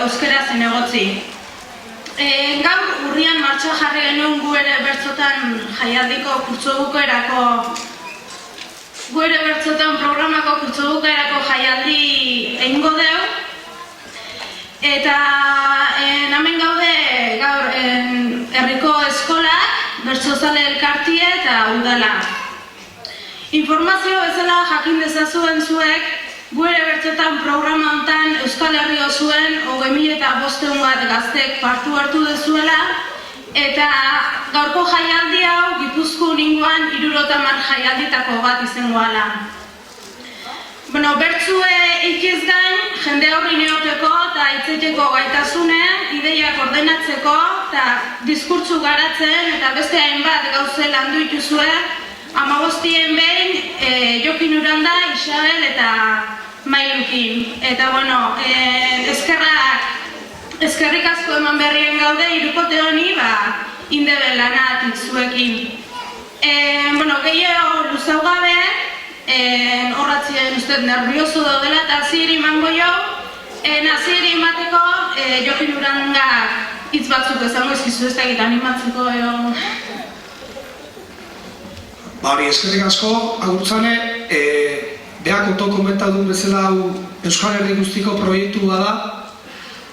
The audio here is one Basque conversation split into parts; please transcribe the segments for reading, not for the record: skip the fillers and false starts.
Euskara zinegotzi. Gaur urrian martxoa jarri genuen gu ere bertzotan jaialdiko kurtsobukaerako programako kurtsobukaerako jaialdi egingo deu. Eta hemen gaude gaur herriko eskolak, bertsozale elkartie eta udala. Informazio bezala jakin dezazuen zuek, gu ere bertzetan programa honetan Euskal Herri osuen 20.500 bat gaztek partu hartu dezuela eta gaurko jaialdi hau Gipuzkoan inguan 70 jaialditako bat izangoala. Bertzue ikiz gain, jende horri neoteko eta hitzeteko gaitasune, ideiak ordenatzeko eta diskurtsu garatzen eta beste hainbat gauze landu dituzue, 15 behin Jokin Uranda, Isabel eta Mailukin. Eta eskerrik asko eman berrien gaude hirukote honi indebel lanatik zuekin. Gehiago luzau gabe, horratzien ustez nervioso daudela eta hasieri emango jo, hasieri emateko Jokin Uranda hitz batzuk ezango eskizu ez dakit animatzeko eskerrik asko, agurtzane, beak oto komentatu bezala hau Euskal Herri guztiko proiektu da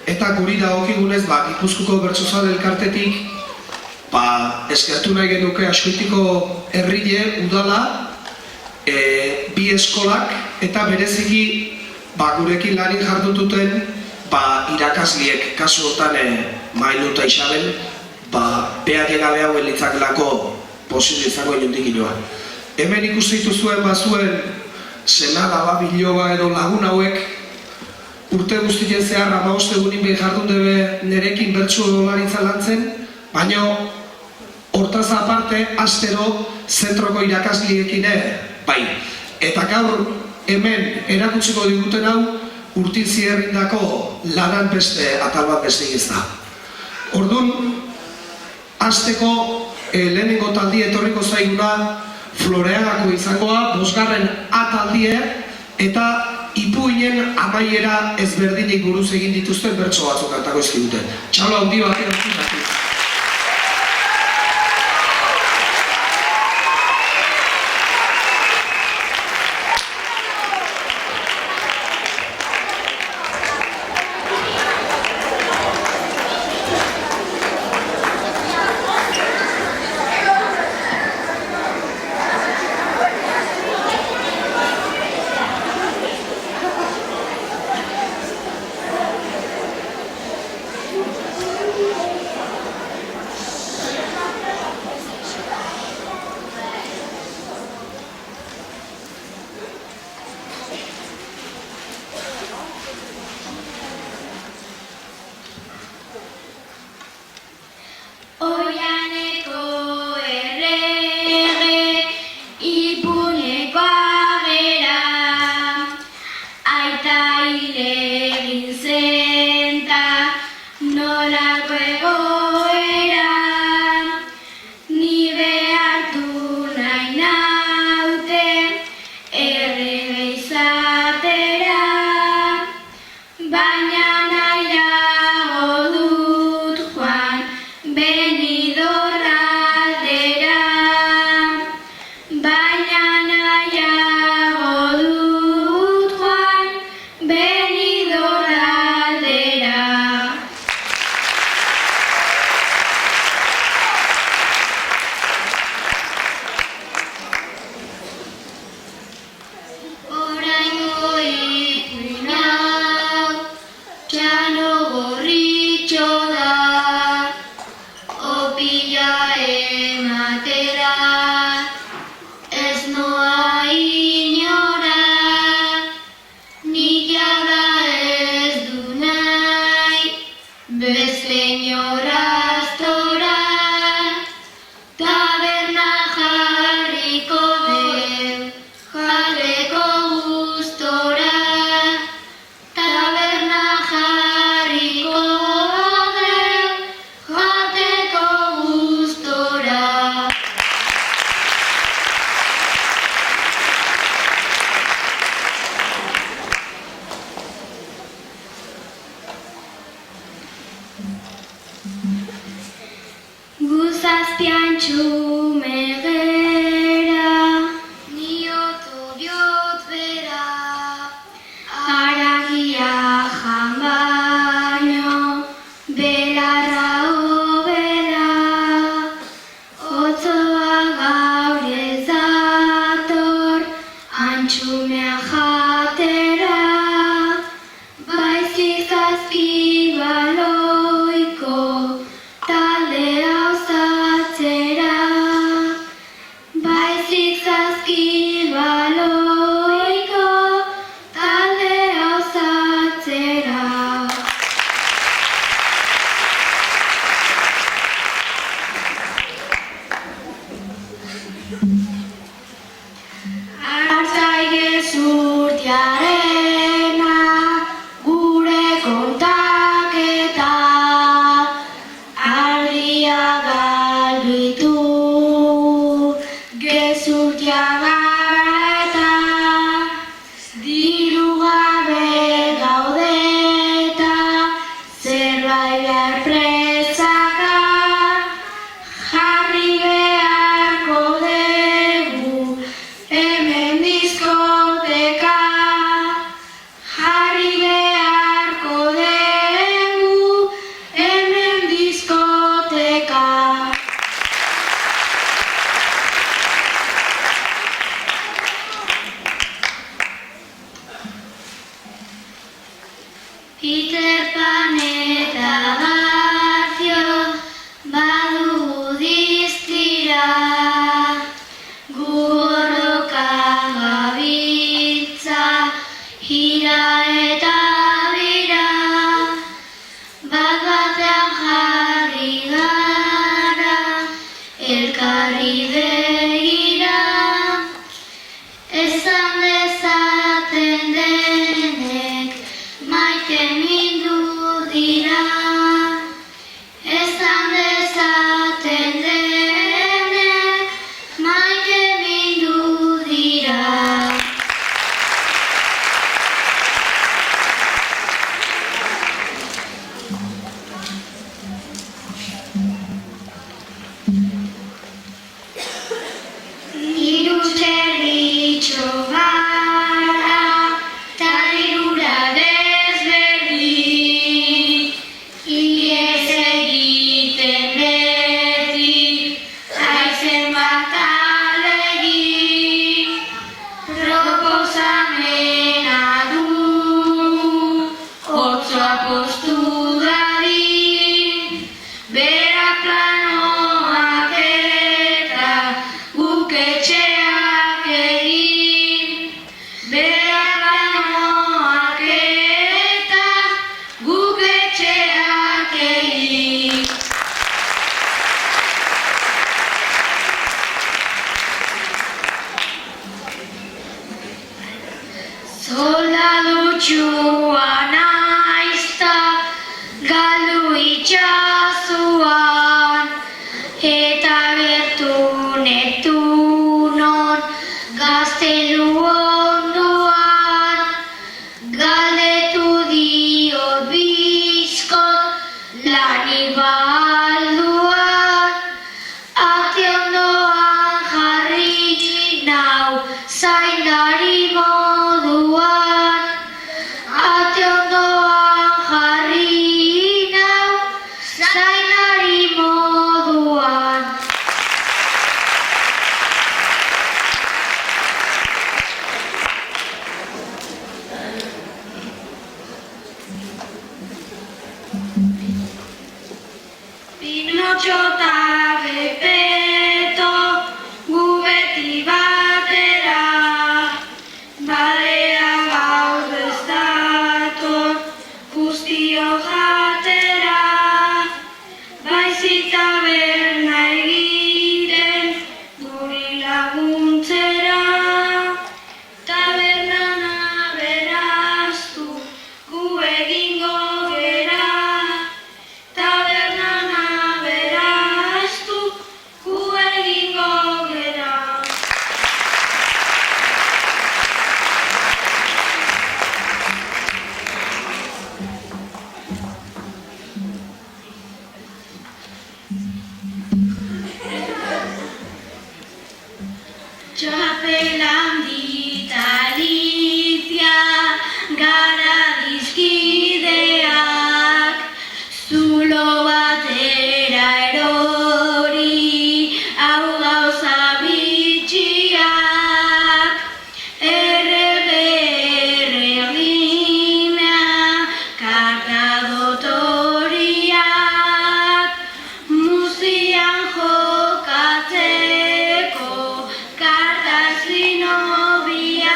eta guri dagokigunez Gipuzkoako bertsozale elkartetik eskertu nahi genuke Azkoitiko herrile, udala, bi eskolak eta bereziki gurekin lanin jardututen irakasliek, kasu honetan Mailu eta Isabel, beak egabe hauen litzakelako posible izango inondik inoan. Hemen ikustitu zuen bazuen senada biloba edo lagun hauek urte guztien zehar 15 egunin behin jardun debe nerekin bertsolaritza lantzen, baina hortaz aparte astero zentroko irakasliekin bai. Eta gaur hemen erakutsiko diguten hau urtin zierrindako lanan beste atal bat beste ez da. Orduan, hasteko lehenengo taldi etorriko zaiguna Floreagako izangoa, 5. ataldie eta ipuinen amaiera ezberdinik buruz egin dituzten bertso batzuk kantako ezkiduten. Txalo handi batean zutatik. bila ematera, ez noa inora, nik jada ez du nahi, beste inoraztora, taberna jarriko deu, jateko gustora, taberna jarriko deu, jateko gustora. Guzazpian txume gera, nioto biot bera, haragia jan baino, belarra hobera, otzoa gaur ez dator, antxumea jatera, baizik zazpibaloiko, taldea osatzera, baizik zazpibaloiko, taldea osatzera. Hartzaile zurtiarena, gure kontaketa, ardia galdu ditugu, gezurtia gara eta, diru gabe gaudeta, zerbait behar presaka, jarri beharko dugu, hemen diskoteka, jarri beharko dugu, hemen diskoteka. Peter Pan eta Garfio badugu diztira, gu borroka gabiltza, hira eta bira, bat-batean jarri gara, elkarri begira, esan dezaten denek, maite mindu dira, esan dezaten denek, maite mindu dira. Hiru zerritxo gara, ta hirura desberdin, ihes egiten beti, haizen bat alegin, proposamena du, otzoa postu dadin, bera planoak eta guk etxeak egin, bera planoak eta guk etxeak egin. Soldadutxua naizta galdu itxasuan, eta gertu Neptunon gaztelu onduan, galdetu diot bizkot lanik balduan, ate ondoan jarri nau zaindari moduan, ate ondoan jarri nau zaindari moduan. Txapel handi talizia gara dizkideak, zulo batera erori, hau gauza bitxiak, erreberrina, karta dotoriak, muzian jokatzeko, karta zinobiak,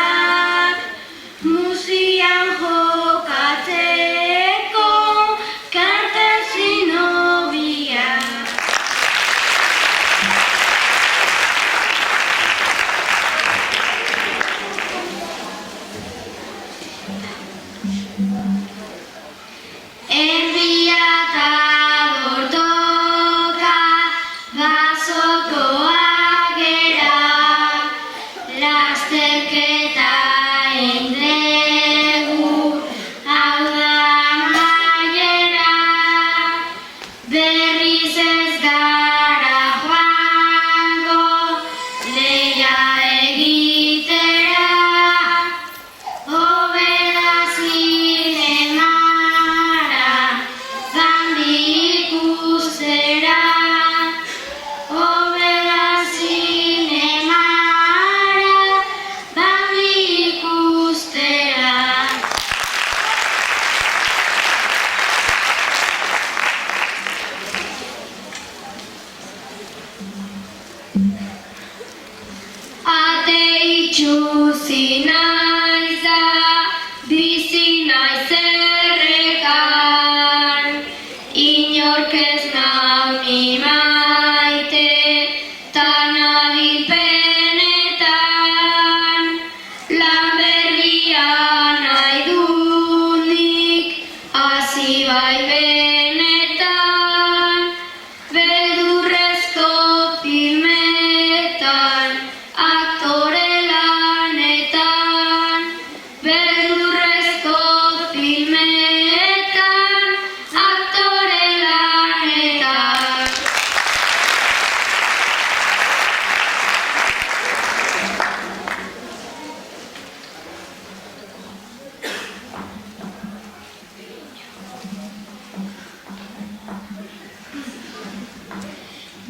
muzian jokatzeko, karta zinobiak. Erbia eta dortoka, basokoak gera, lasterketa endegu, hau da amaiera, berriz ez gara joango, lehia egitera, hobeda zinemara, bandi ikustera, hobeda zinemara, bandi ikustera. Ate itxuzi naiz da, bizi naiz errekan, inork ez nau ni maite, ta nabil penetan, lan berria nahi dut nik, hasi bai benetan, beldurrezko filmetan, aktore lanetan, beldurrezko filmetan, aktore lanetan.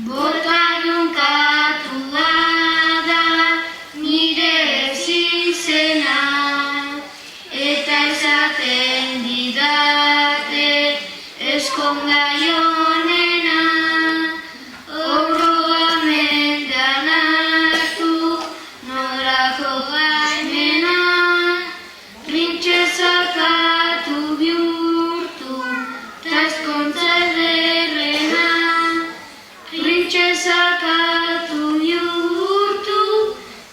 Bota dunkatua da nire ezizena, eta esaten didate eskongai honena, horroa mendean hartu norako gaimena, printzesakatu bihurtu, ta ezkontza ederrena. Printzesakatu bihurtu,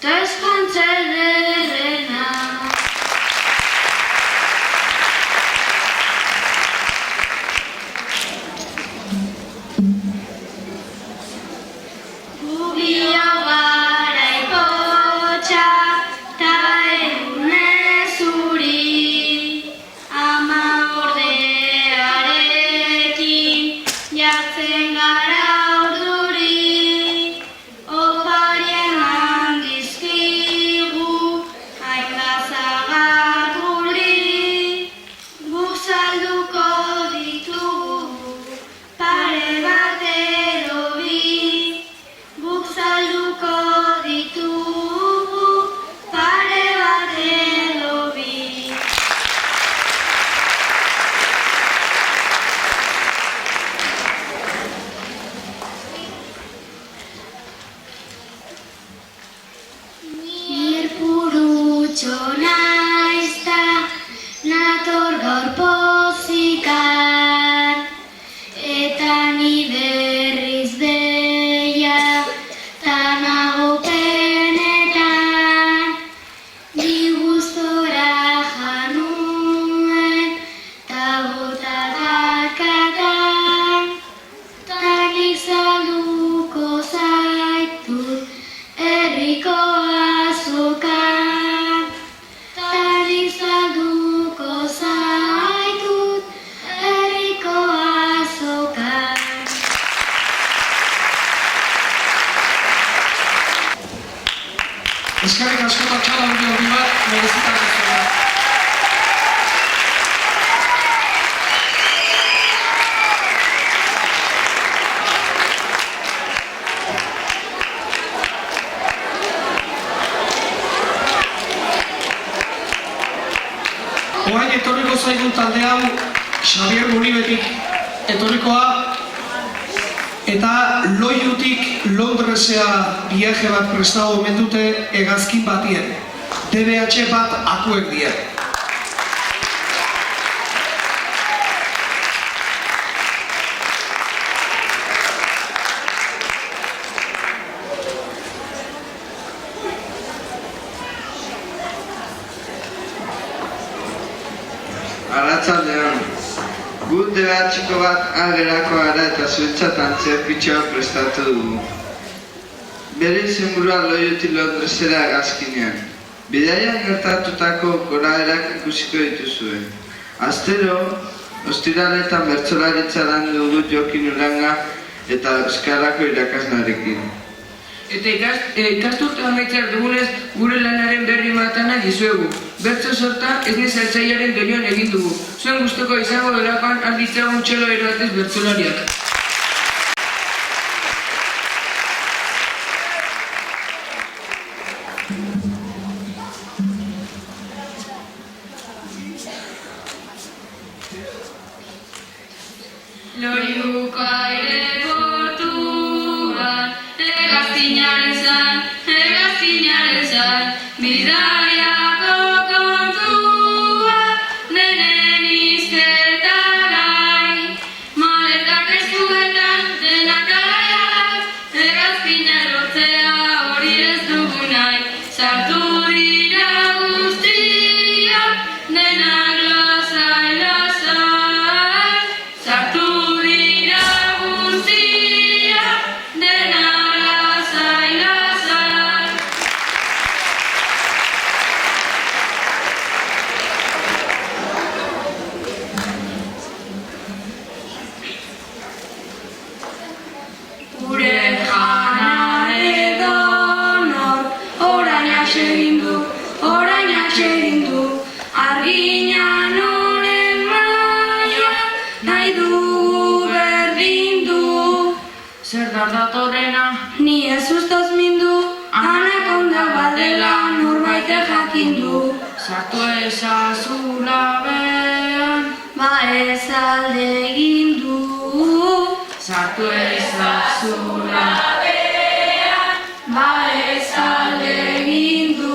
ta ezkontza ederrena. Gubia gara ipotxa, ta egune zuri, ama ordearekin, jatzen gara urduri, oparien handizkigu, hainbazagak guri, guk salduko ditugu, pare bat edo bi, guk salduko ditugu, pare bat edo bi. Nirpurutxo naiz ta nator gaur pozikan, eta ni berriz deia ta nago penetan, ni gustora januen ta bota dakatan, ta nik salduko zaitut herriko azokan. Eskerrik asko eta txala hori bat merezitak ez. Oain etorriko zaigun talde hau Xabier Muribetik etorrikoa eta Loiutik Londresea viaje bat prestago omen dute hegazkin batien. DBH bat akuek die. Arratsaldean, gu DBH-ko bat agerako gara eta zuentzat antzerkitxoa prestatu dugu. Bere izenburua Loiutik Londresera hegazkinean. Bidaian gertatutako gorabeherak ikusiko dituzue. Astero, ostiraletan bertsolaritza lan dugu Jokin Uranga eta Euskarako irakaslearekin. Eta ikasturte amaitzeak dugunez, gure lanaren berri matana dizuegu. Bertso sorta ez nizaltzaiaren dorion egin dugu. Zuen guztoko izango delakoan alditzagun txelo eroatez bertsolariak. Loiuko aire portuan, hegazkinaren zan, bidaiako kontua, denen izketa gai. Maletak eskuetan, denak garaiak, hegazkina erortzea hori ez dugu nahi. Sartu dira guztiak, denak lasai, lasai. Sartu dira guztiak, denak lasai, lasai. Gure jana edonor, orain atxegin du, argina noren maia, nahi dugu berdin du. Zer datorrena? Ni ez ustoz mindu, anakonda badela norbaite jakin du. Sartu ezazula behan, Ba ez alde egin du. sartu ezazula. Ba ez alde egin du.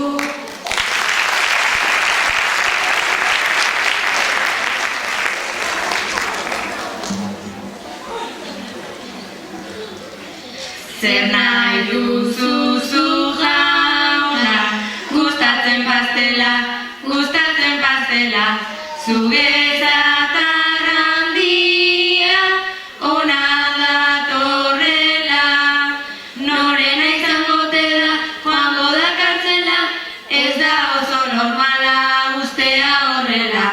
Zer nahi duzu zu jauna, gustatzen pastela, zugetzat handia, ona datorrela. Norena izango te da, joango da kartzela, ez da oso normala ustea horrela.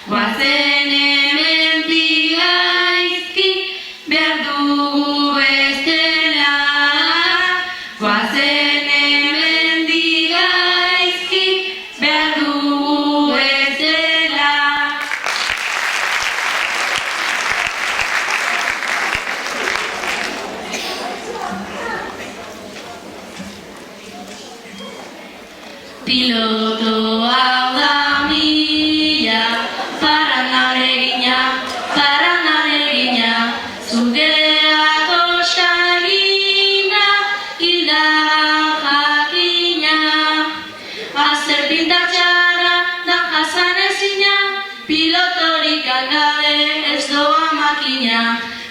Guazen hemendik gaizki, behar dugu bestela. Guazen hemendik gaizki, behar dugu bestela. Piloto hau da mila, parrandaregina, zugeako sagina, hilda jakina. Azer pintatxarra da jasan ezina, pilotorik algabe ez doa makina.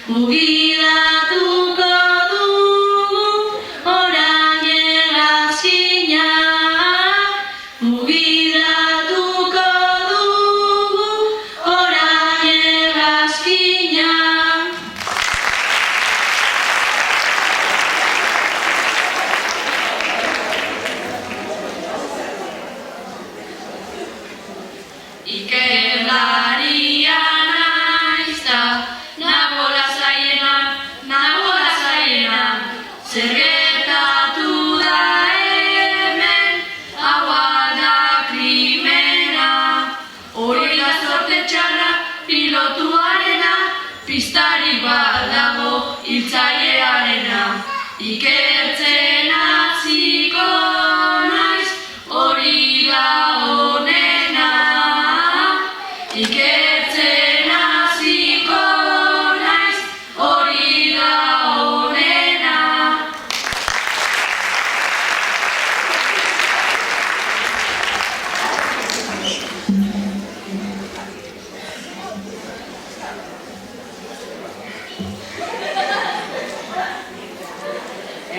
Ugidatuko dugu orain hegazkina. Ugidatuko dugu orain hegazkina. Ikerlaria naiz ta, nago lasaiena, nago Ikertzen hasiko naiz, hori da onena. Ikertzen hasiko naiz, hori da onena.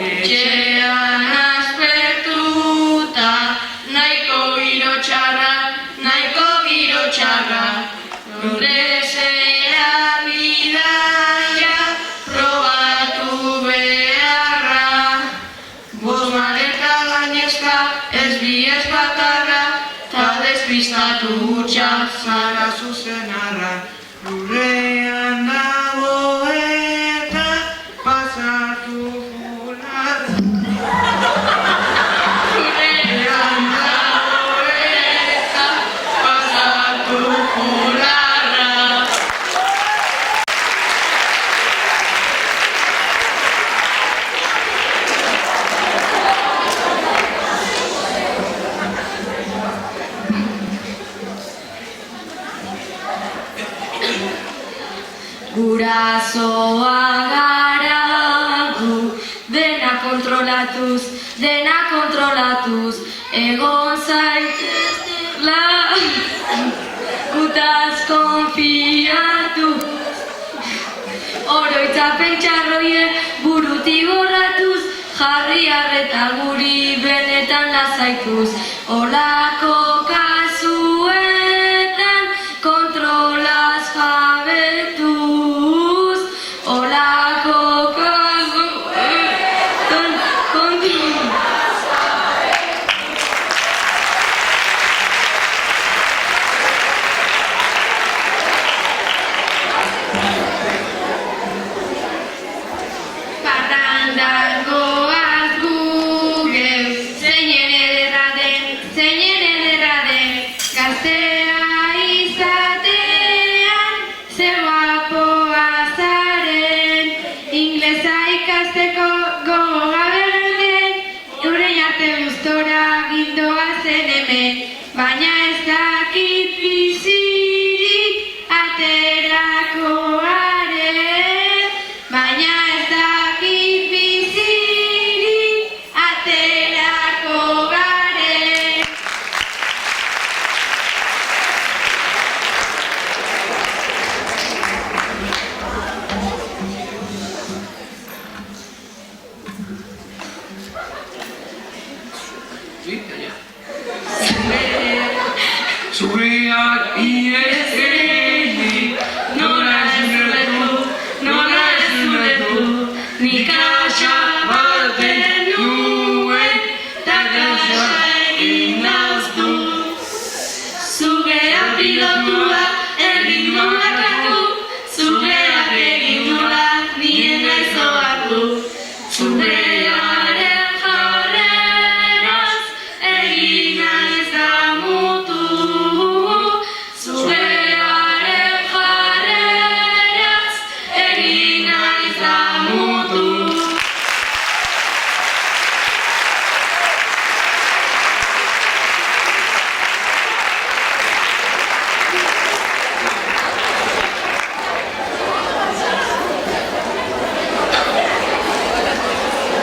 Etxean aspertuta, nahiko giro txarra, Lurrezea bidaia probatu beharra. Bost maleta gainezka, ez bi ez bakarra, ta despistatu hutsa zara zuzenarra. Lurrean dago eta pasatu fularra. Lurrean dago eta pasatu fularra. Gurasoa gara gu, dena kontrolatuz, egon zaitezela, gutaz konfiatu. Oroitzapen txarroien burutik borratuz, jarri arreta guri benetan lasaituz. Olako kasuetan kontrolaz jabetuz. Olako kasuetan kontrolaz Parrandan goaz gugeu, zeinen ederra den, gaztea izatean, ze guapoa zaren, inglesa ikasteko gogo gabe geunden, euren arte gustora gindoazen hemen, baina ez dakit bizirik aterako garen, baina ez dakit bizirik aterako garen. Zureak iez egin, nola ez zuretu, nik asa baten nuen, ta gasa egin nauztu. Zugeak pilotua, egin nola katu, zugeak egin nola, nien naiz ohartu. Zugearen jarreraz, egin naiz damutu. Zugearen jarreraz, egin naiz damutu.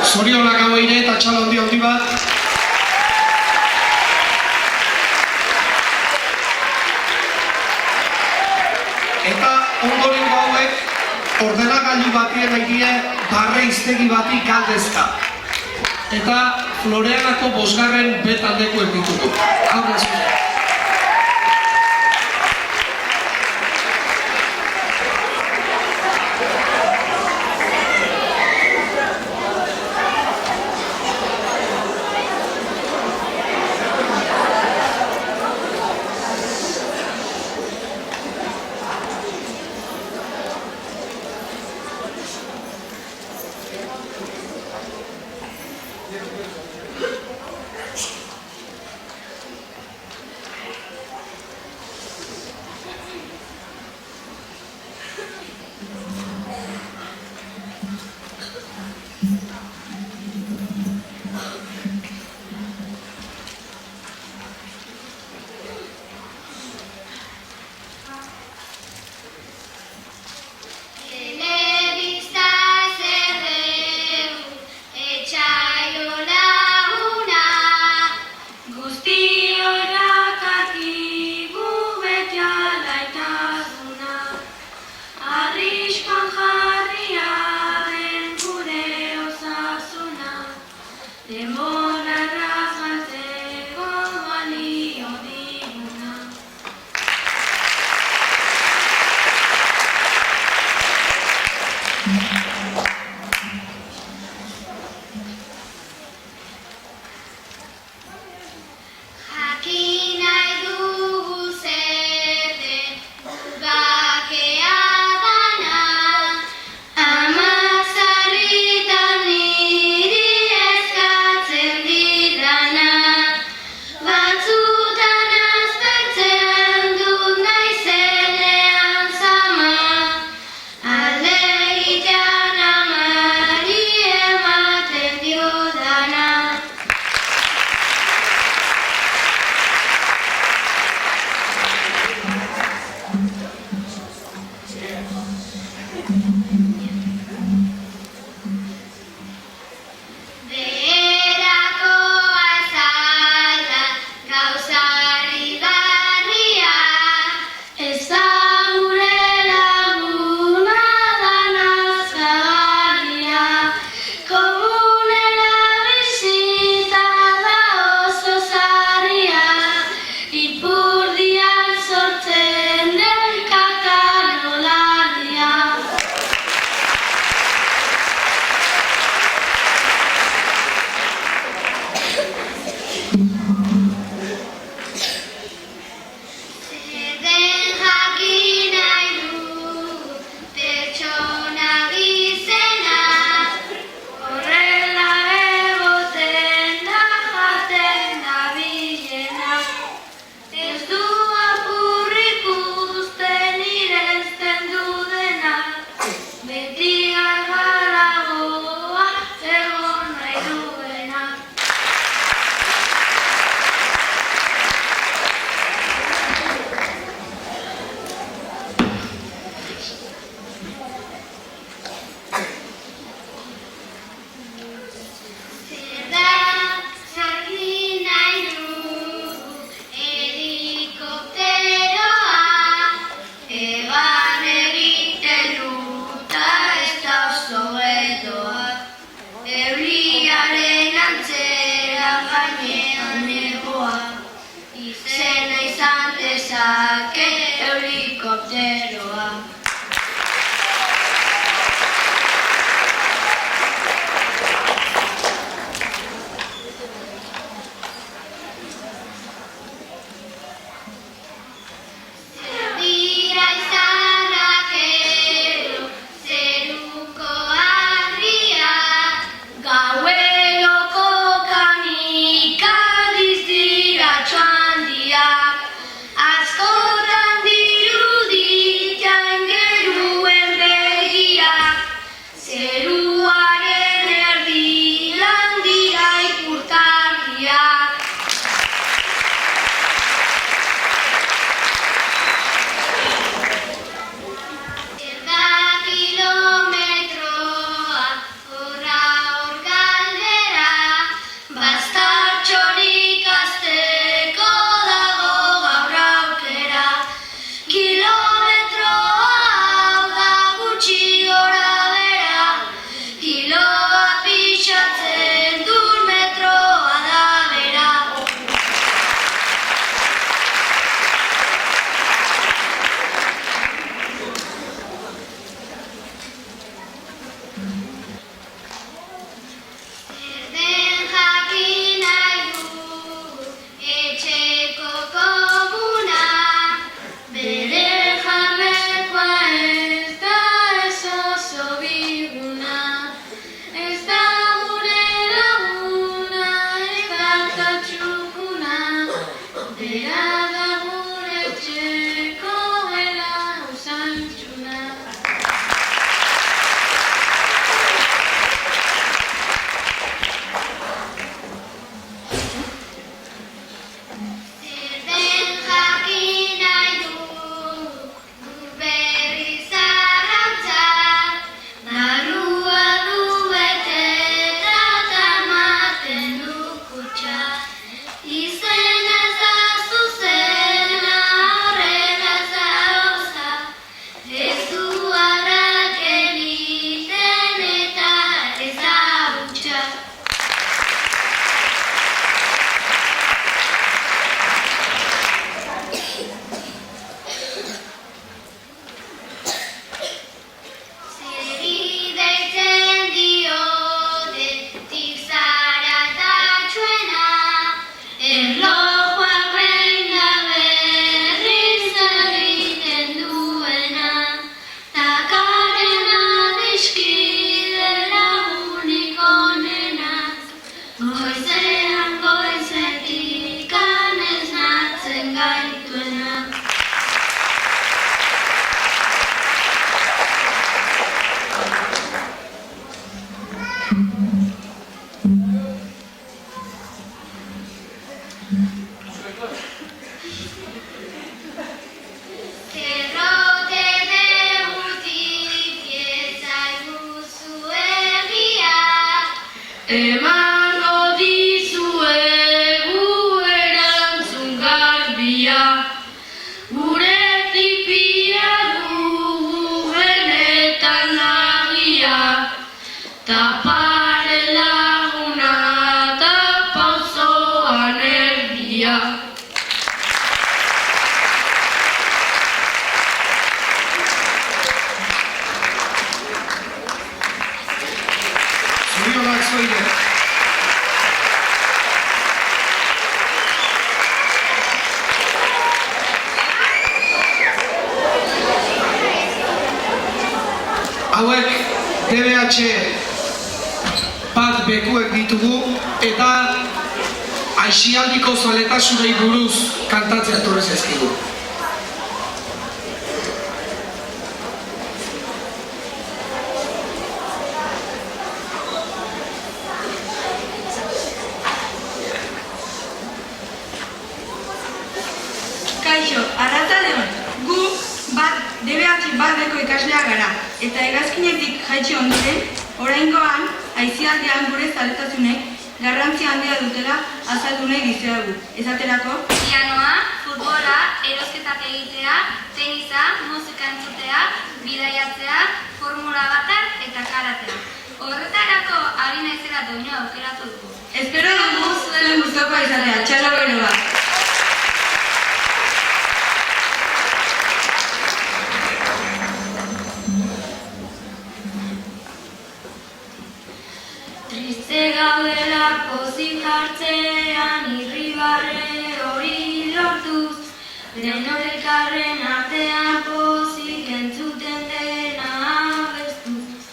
Zorionak hau ere eta txalo handi bat. Eta ondorengo hauek ordenagailu batien airie barre iztegi bati galdezka. Eta Floreanako 5. B taldekoek ditugu. Aurrez. denbora arrasatzeko balio diguna. Jakin nahi dugu zer den bakea dana, amak sarritan niri eskatzen didana. Batzutan aspertzen dut naizenean zama, alde egitean amari ematen diodana. Beherako azala gauzari larria, ez da gure laguna dana zabalia. Komunera bizita da oso zarria, ipurdian sortzen den kakanolarria. Zerden jakin nahi dugu pertsona bizena, horrela egoten da jaten dabilena. Ez du apurrik usten irenzten dudena, beti gargaragoa egon nahi duena. Jakin nahi dugu helikopteroa, eban egiten duta ez da oso geldoa. Euriaren antzera gainean egoa, izena izan dezake helikopteroa. Dira izanak ero, zeruko argia, gaueroko kamikadiz dira txandiak, askotan dirudit jain dugu, eta aisialdiko zaletasunei buruz kantatzea etorri zaizkigu. Kaixo, arratsaldeon. Gu DBH bateko ikaslea gara, eta hegazkinetik jaitsi ondoren, oraingoan, aisialdian gure zaletasunek garrantzi handia dutela azaldu nahi dizuegu. Esaterako, Pianoa, futbola, erosketak egitea, tenisa, musika entzutea, bidaiatzea, formula batak eta karatea. Horretarako ari naizela doinua aukeratu dugu. espero dugu zuen gustukoa izatea. Txalo gero bat. Triste gaudela pozik hartzean irribarre hori lortuz, denorikarren artean pozik entzuten dena abestuz.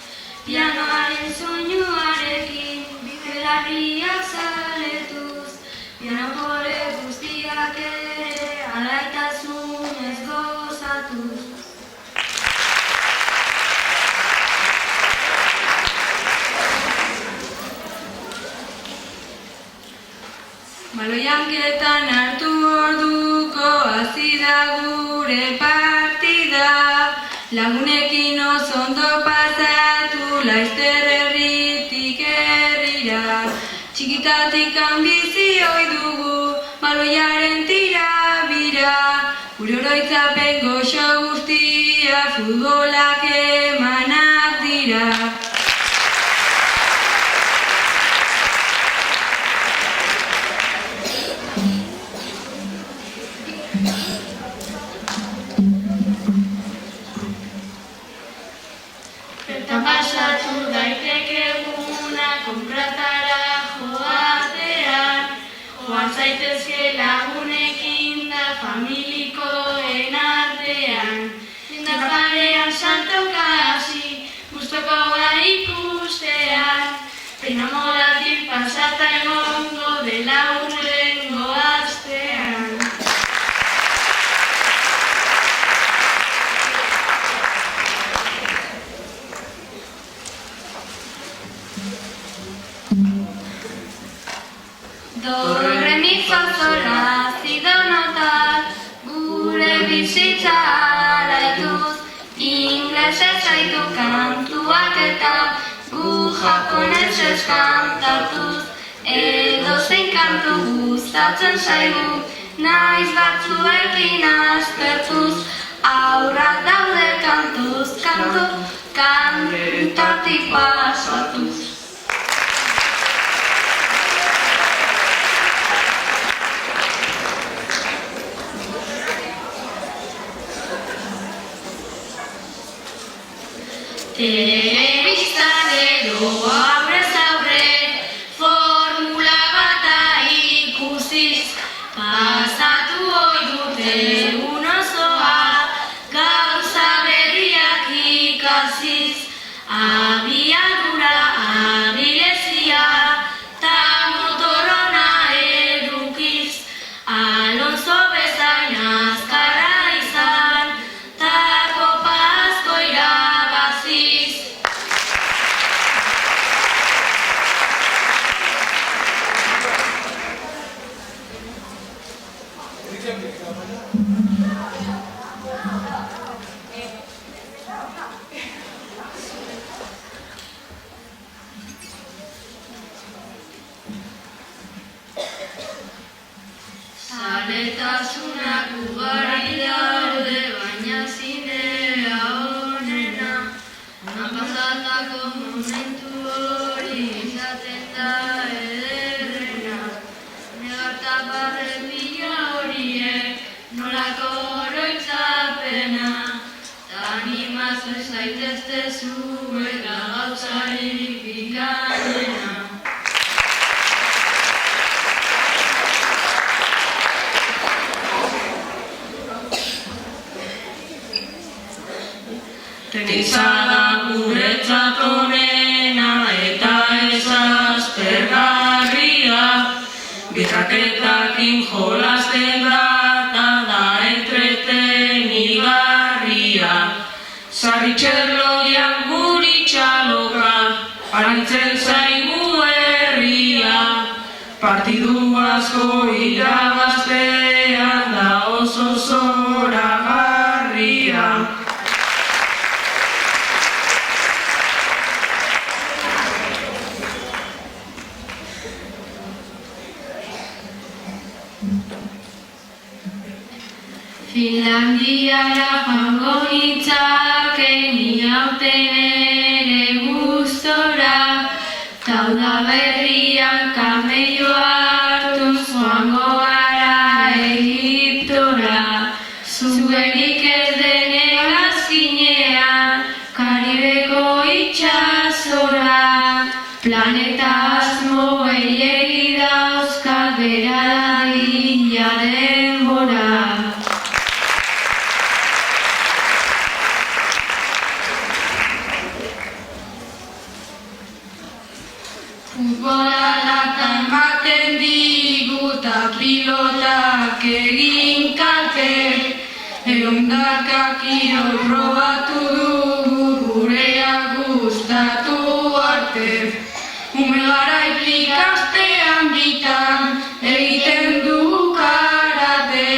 Pianoaren soinuarekin belarriak zaletuz, pianopore guztiak ere alaitasunez gozatuz. Baloianketan hartu orduko hasi da gure partida, lagunekin oso ondo pasatu laizter herritik herrira. Txikitatik bizi ohi dugu baloiaren tira-bira, gure oroitzapen goxo guztia futbolak emanak dira. Bertan pasatu daiteke eguna konpratara joatean, joan zaitezke lagunekin da familikoen artean. Denda parean saltoka hasi, gustokoa ikustean, pena moratik pasata egongo dela hurrengo astean. Do, re, mi, fa, sol, la, si, do, notak, gure bizitza alaituz, inglesez zaitu kantuak eta gu japonesez kantatuz, edozein kantu gustatzen zaigu, naiz batzuekin aztertuz, aurrak daude kantuz, kantatik pasatuz. Telebistan edo aurrez aurre, formula bata ikusiz, pasatu ohi dute egun osoa, gauza berriak ikasiz, abiadura abilezia, ta motor ona edukiz, Alonso bezain azkarra izan, ta kopa asko irabaziz. Zaletasunak ugari daude, baina zinea onena, pasatako momentu hori izaten da ederrena. Negartabarre pila horiek, nolako oroitzapena, ta animazu zaitezte zuela gauzarik bikanena. Tenisa da guretzat onena eta ez aspergarria. Ikaketakin jolasten da entretenigarria. Sarri txerloian guri txaloka, aritzen zaigu herria. Partidu asko irabaztean da oso zoragarria. Finlandiara joango nintzake niauten ere gustora, ta udaberrian kamelloa hartuz joango gara Egiptora. Zuerik ez den hegazkinean, Karibeko itxasora, planeta asmo gehiegi dauzkat bera dadila denbora. Futbola latan baten digu ta pilotak egin kalte, ehundaka kirol probatu dugu gurea gustatu arte. Ume garaik ikastean bitan egiten du karate,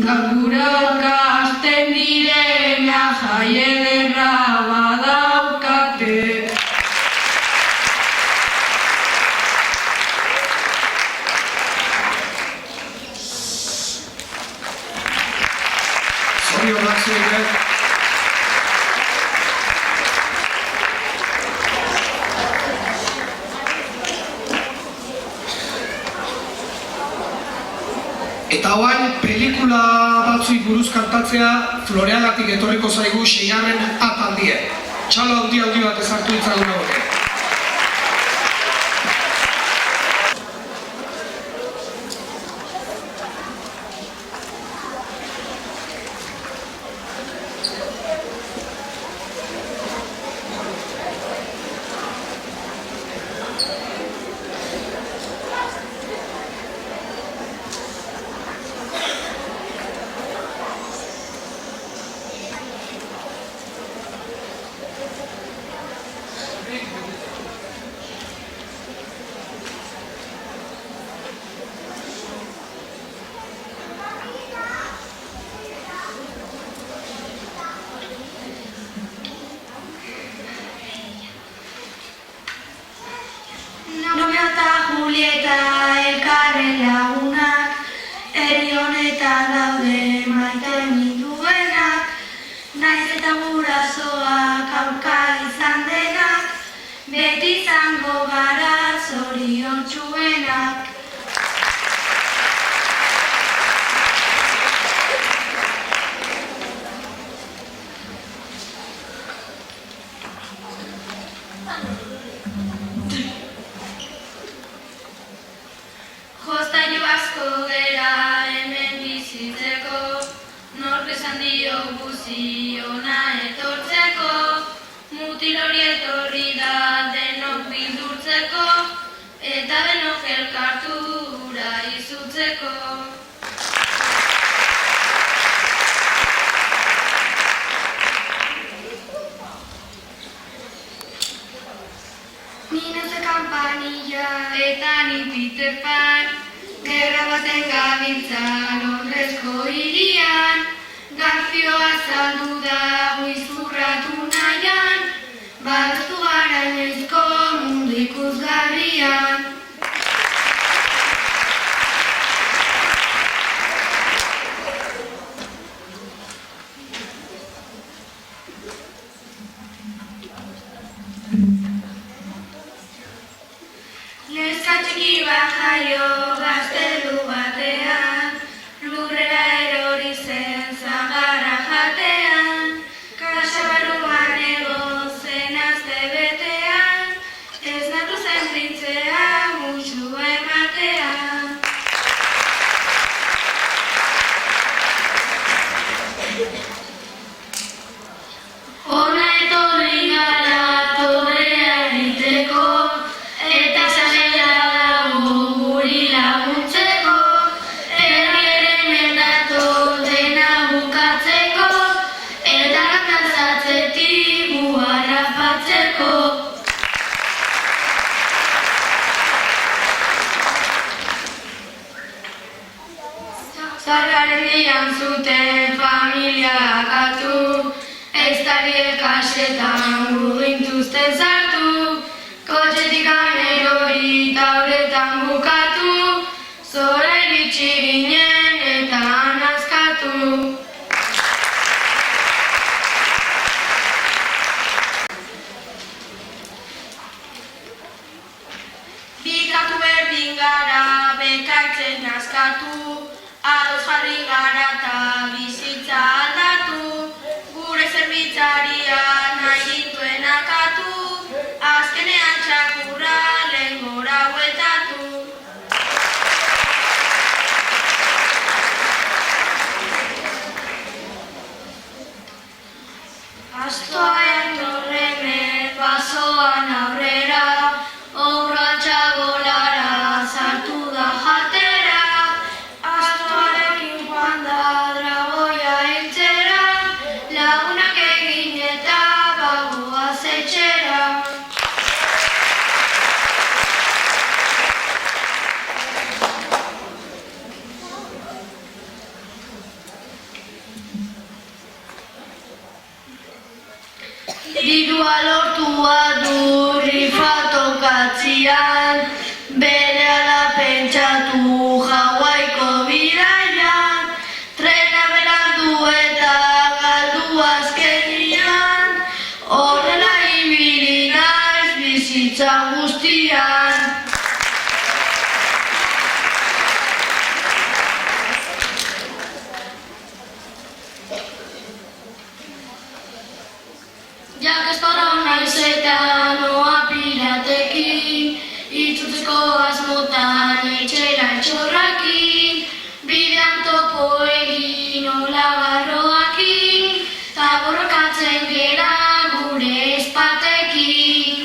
gaur gure aurka hasten direna jai ederra badaukate. Zorionak zuek. Eta orain pelikula batzuei buruz kantatzea Floreagatik etorriko zaigu 6. ataldie. Txalo handi bat ezartu ditzagun hauek. Romeo eta Julieta elkarren lagunak, herri honetan daude maite nituenak, naiz eta gurasoak aurka izan denak, beti izango gara zoriontsuenak. Jostailu asko gera hemen bizitzeko, nork esan dio guziona etortzeko, mutil hori etorri da denok bildurtzeko, eta denok elkartura izutzeko. Ni Neuze Campanilla eta ni Peter Pan, gerra baten gabiltza Londresko hirian, Garfioa azaldu dago izurratu nahian, badotu gara inoizko mundu ikusgarrian. Neska txiki bat jaio gaztelu batean, lurrera erori zen zagarra jatean, kasa barruan egon zen aste betean, ez natu zen printzea musu ematean. Hona etorri gara todrea egiteko, eta zanela dago guri lagun Zarraren dian zuten familia akatu, ez darie kasetan gugintuzten zartu, kotxetik erori tauretan bukatu, zora iritsi ginen eta nazkatu. Bikatu berdin gara bekaitzen nazkatu, ados jarri gara eta bizitza aldatu, gure zerbitzaria nahi gintuen akatu, azkenean txakurra lehen gora huetatu. Astoen torrenet basoan aurrera, obrantxa bolara sartu da jatera, astoarekin joan da dragoia hiltzera, lagunak egin eta bagoaz etxera. Dirua lortua du rifa tokatzian, berehala pentsatu Hawaiko bidaian, trena berandu eta galdu azkenian, horrela ibili naiz bizitza guztian. Jakastora naiz eta noa piratekin, itzultzeko asmotan etxera etxorrakin, bidean topo egin olagarroakin, ta borrokatzen gera gure ezpatekin.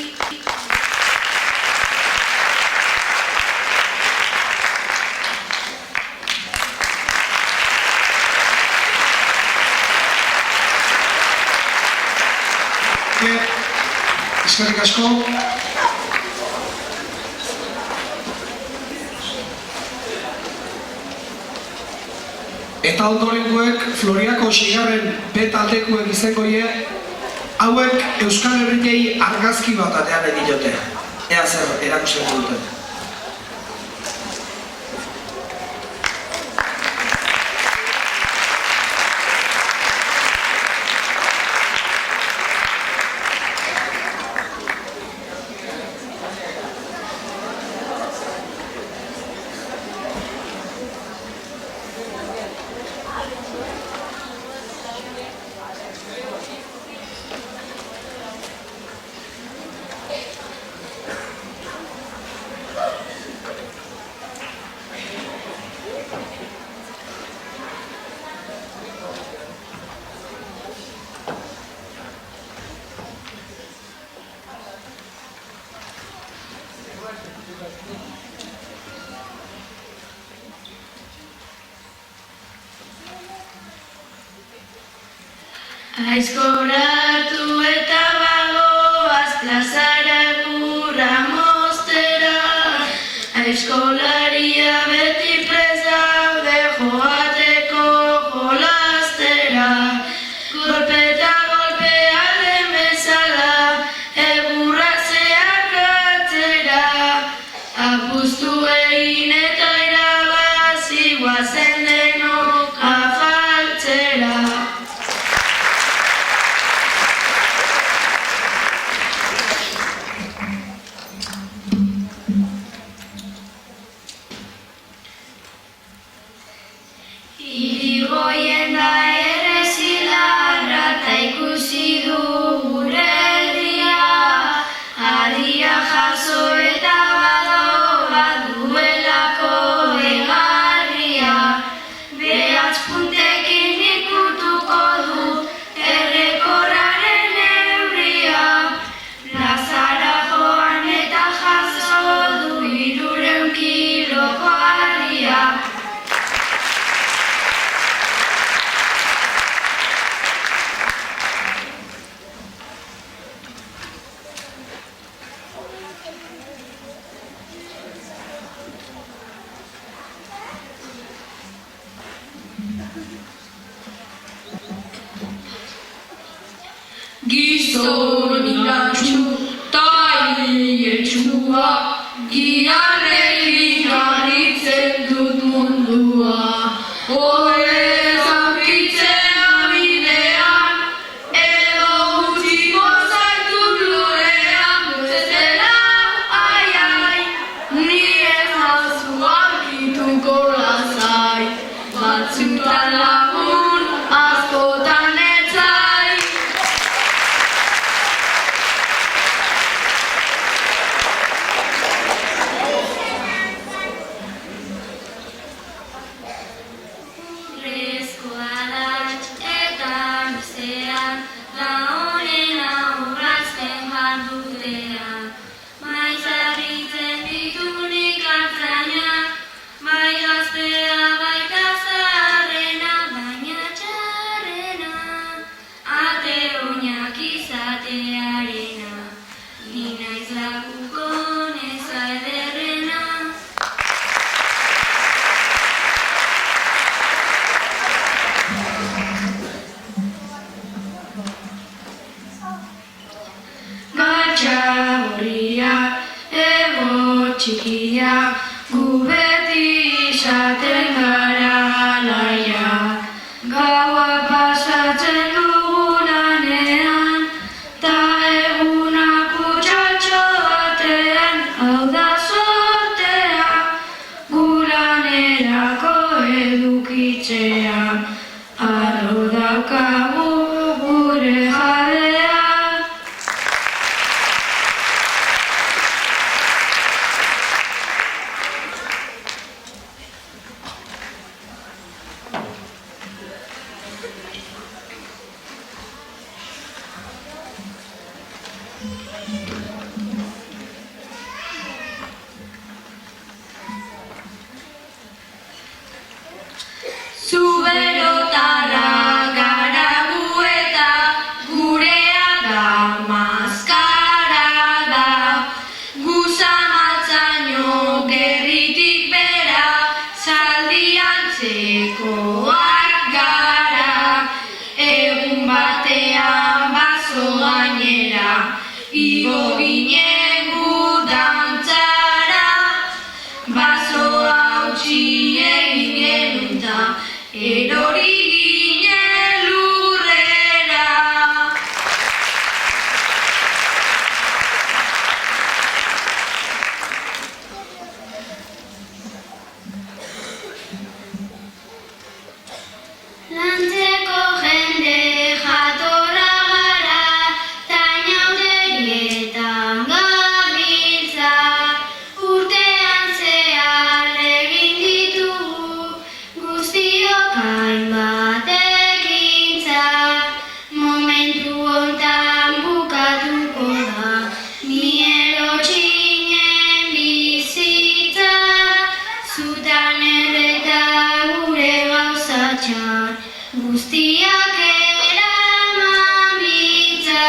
Eskerrik asko. Eta ondorengoek Floriako 6. B taldekuek izango die, hauek Euskal Herriei argazki bat atean nahi diote. Ea zer erakusten duten. Aizkora hartu eta bagoaz plazara gurra moztera, aizkolaria beti prest daude joateko jolastera, golpe eta golpe alden bezala, egurra zeharkatzera, apustu egin eta irabazi guazen denok afaltzera. gizon inantxu, ta hietxua, giarrekin harritzen dut mundua. Horrez aurkitzea bidean, edo utziko zaitut lorean, bezala, ai, ai, ni ez hazu aurkituko lazai, batzutan lagun, askotan etzai. Urrezko adatz eta luzean, la honena urrazten jardutean. Maiz harritzen ditunik artzainak, bai gaztea baita zaharrena, baina txarrena, ate oinak izatearena, ni naiz lakuko neza ederrena. Gatxa horriak, ego txikiak, gu beti izaten gara alaiak. Gaua pasatzen dugu lanean, ta egunak utxatxo batean, hau da sortea, gu lanerako edukitzean, arro daukagu gure jabea. Zuberotara gara gu eta gurea da maskara da. Gu zamatzaino gerritik bera, zaldiantzekoak gara. Egun batean baso gainera, igo ginen gu dantzara. Basoa utzi egin genuen ta, erori ginen lurrera. Lantzeko jende jatorra gara, ta inauterietan gabiltza. Urtean zehar egin ditugu, guztiok hainbat ekintza. Momentu hontan bukatuko da, ni erotxinen bizitza. Zutan erreta gure gauza txar, guztiak eraman bitza.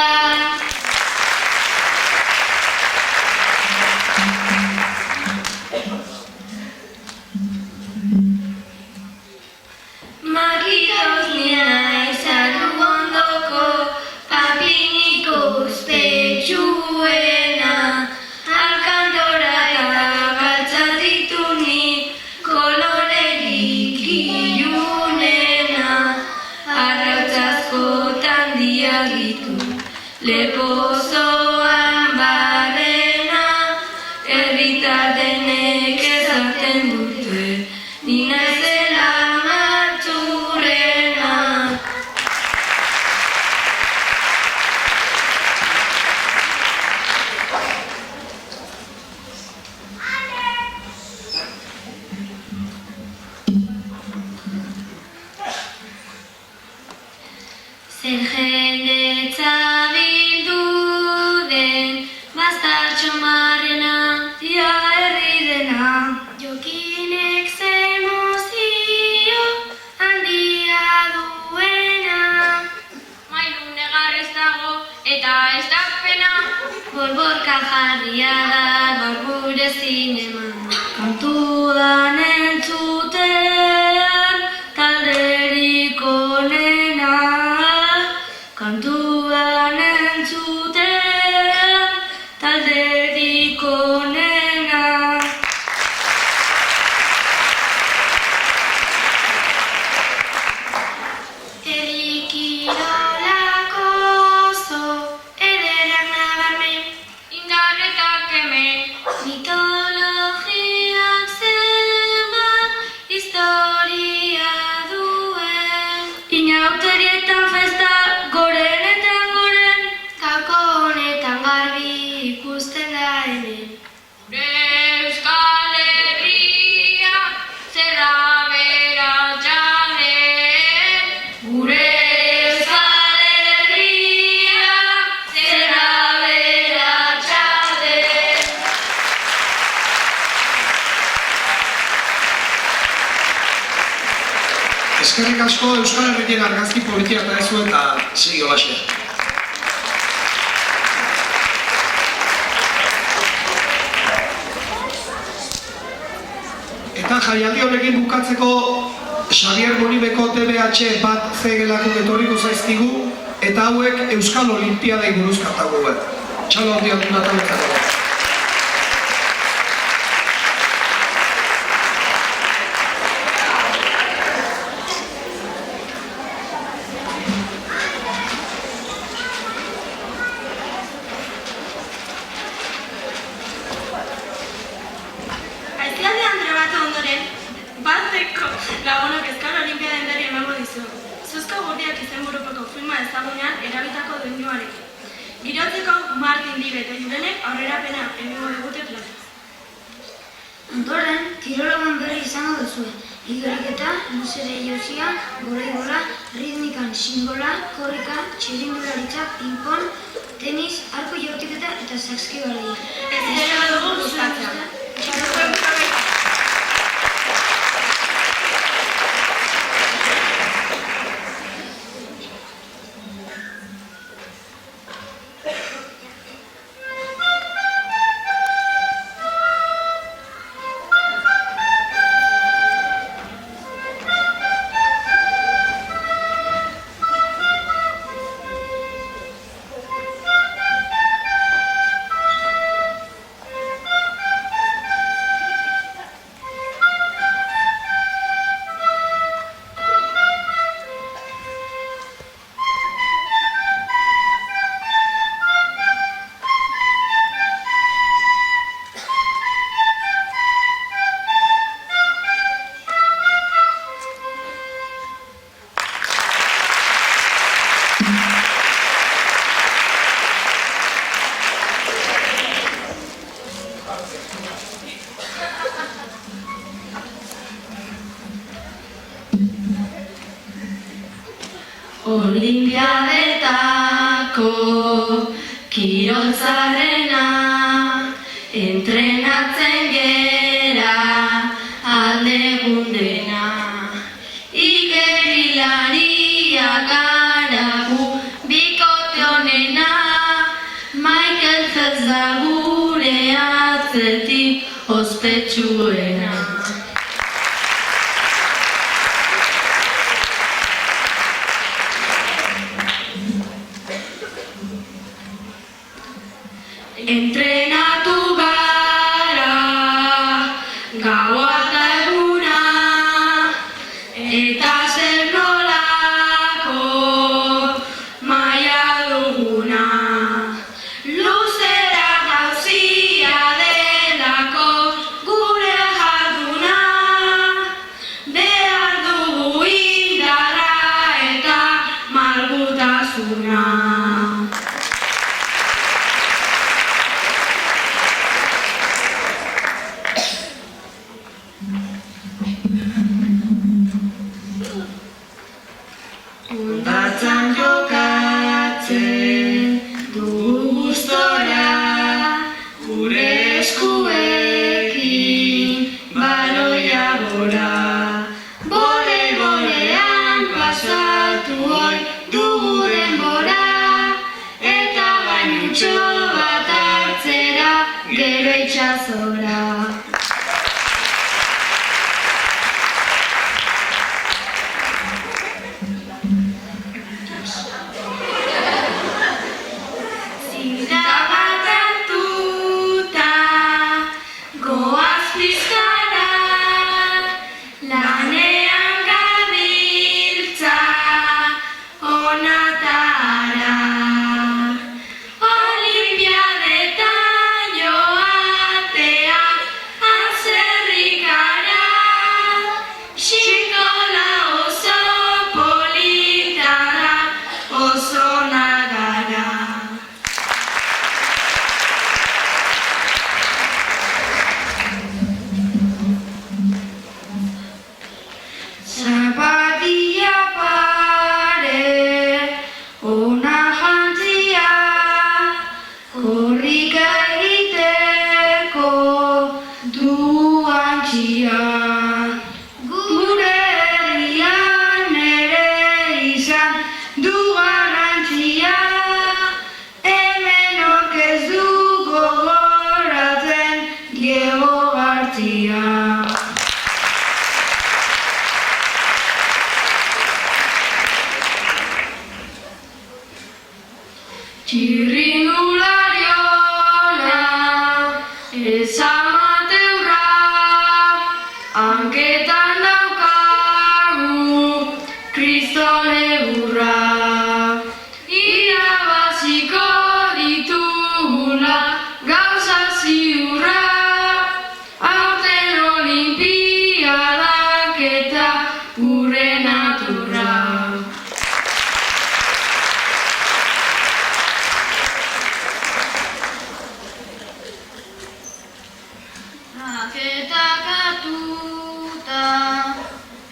Makitoz nina izan ondoko, papiniko uspetsuena. Alkantora eta galtzatitu ni, kolorerik ilunena. Arrautzazkotan diagitu, lepozoan barrena. Herritardenek ezaten dute, ni naizela maltzurrena. Zer jendetza bildu den, bastartxo marrena, ia herri dena. Jokinek zemozio handia duena. Mailu negarrez dago eta ez da pena. Bolborka jarria da gaur gure zinema. Kantuan entzutean talderik onena. Kantuan Eskerrik asko Euskal Herrien argazki politia eta ezu eta segi holaxe. Eta jaialdi honekin bukatzeko Xavier Monibeko TBH bat zegelako etorriko zaizkigu eta hauek Euskal Olimpiadai buruz kantatu behar. Txalo handi handi nataletzako. Aitzialdi antrebatu ondoren, bateko lagunak Euskal Olimpiaden berri emango dizugu. Zuzko gurdiak izenburupeko filma ezagunean erabitako doinuarekin. Girotzeko Martin Libe eta Julenek aurrerapena egingo digute plata. Ondoren, kirolagan berri izango duzue. Igoriketa, luzere josia, gora, ritmikan xingola, korrika, txirrindularitza, ping-pong, tenis, arko jaurtiketa eta saskibaloia. Espero dugu gustatzea. Olimpiadetako kiroltzarrena, entrenatzen gera aldegundena. Ikerilaria gara gu bikote honena, Michael Phelps da gure atzetik ospetsuena. Entrenatu gara, gaua eta eguna, eta zer nolako maila duguna. Luzera gauzia delako, gure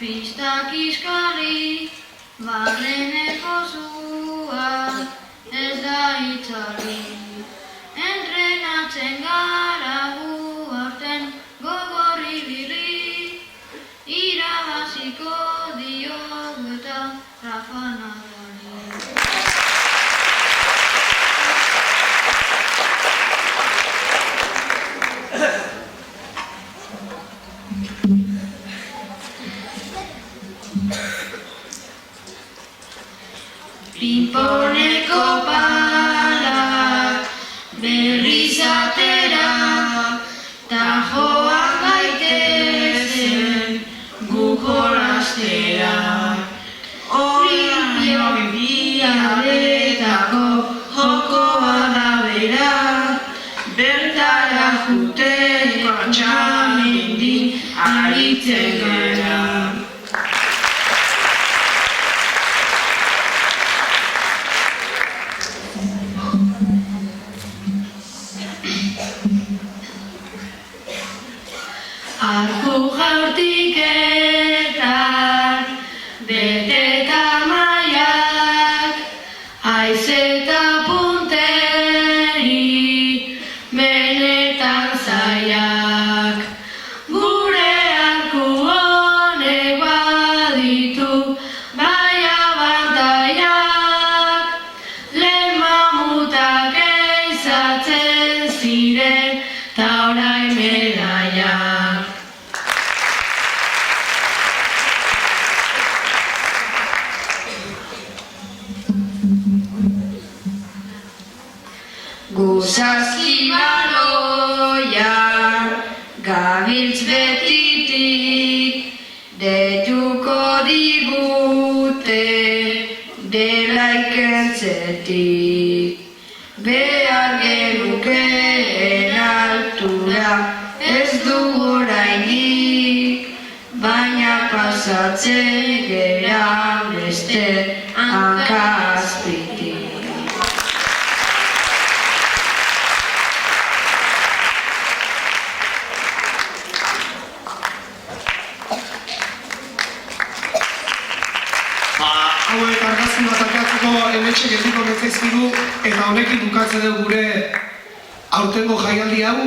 Kristak iskari, barreneko zua, ez da itzali. Entrenatzen gara gu aurten gogorri bili, irabaziko diogu eta Rafa Nadali. Pinponeko palak berriz atera, ta joan gaitezen gu jolastera. Olimpiadetako jokoa da bera, bertara juteko altxamendi aritzen gara. Arku jaurtiketan, beteta maiak, haiz eta punteri, benetan zaiak. Gure arku honek baditu, bai abantaiak, lehen mamutak ehizatzen ziren, ta orain medaiak. Guzazki baloian gabiltz betitik, deituko digute dela ikentzetik. Behar genukeen altura ez dugu oraindik, baina pasatzen gera beste hanka azpitik. Hauek argazki bat akatzeko hementxe geldiko netzaizkigu eta honekin bukatzen dugu gure aurtengo jaialdi hau.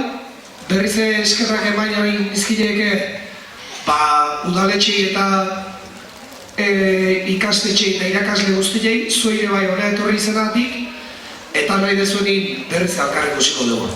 Berriz eskerrak emaina bizkileeke udaletxei eta ikastetxei eta irakasle guztiei, zuei ere bai hona etorri izenatik, eta nahi dezuenin berriz elkarrekusiko dugu.